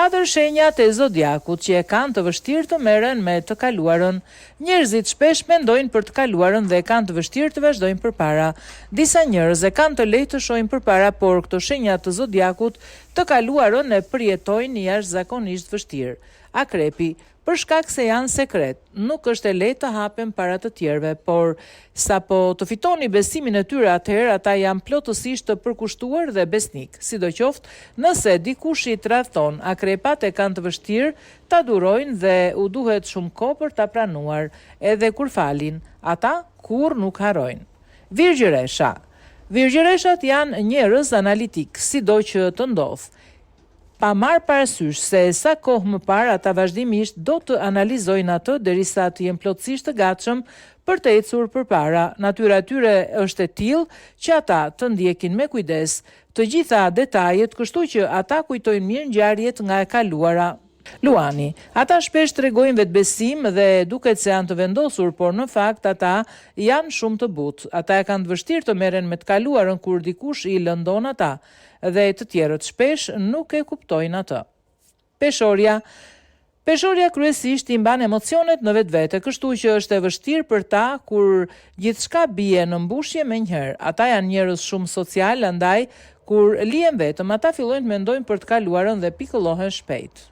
4 shenjat e zodiakut që e kanë të vështirë të merren me të kaluarën. Njerëzit shpesh mendojnë për të kaluarën dhe kanë të vështirë të vazhdojnë përpara. Disa njerëz e kanë të lehtë të shohin përpara, por këto shenja të zodiakut të kaluarën e përjetojnë jashtëzakonisht vështirë. Akrepi, për shkak se janë sekret, nuk është e lehtë të hapen para të tjerëve, por sapo të fitoni besimin e tyre, atëherë ata janë plotësisht të përkushtuar dhe besnik. Sidoqoftë, nëse dikush i tradhton, akrepat e kanë të vështirë ta durojnë dhe u duhet shumë kohë për ta pranuar, edhe kur falin, ata kurrë nuk harrojnë. Virgjëresha. Virgjëreshat janë njerëz analitik, sido që të ndodh. Pa marrë parasysh se sa kohë më parë ata vazhdimisht do të analizojnë atë derisa të jenë plotësisht të gatshëm për të ecur përpara. Natyra e tyre është e tillë që ata të ndjekin me kujdes të gjitha detajet, kështu që ata kujtojnë mirë ngjarjet nga e kaluara. Luani. Ata shpesh tregojnë vetbesim dhe duket se janë të vendosur, por në fakt ata janë shumë të butë. Ata e kanë të vështirë të merren me të kaluarën kur dikush i lëndon ata, dhe të tjerët shpesh nuk e kuptojnë atë. Peshorja. Peshorja kryesisht i mban emocionet në vetvete, kështu që është e vështirë për ta kur gjithçka bie në mbushje menjëherë. Ata janë njerëz shumë social, andaj kur lihen vetëm, ata fillojnë të mendojnë për të kaluarën dhe pikëllohen shpejt.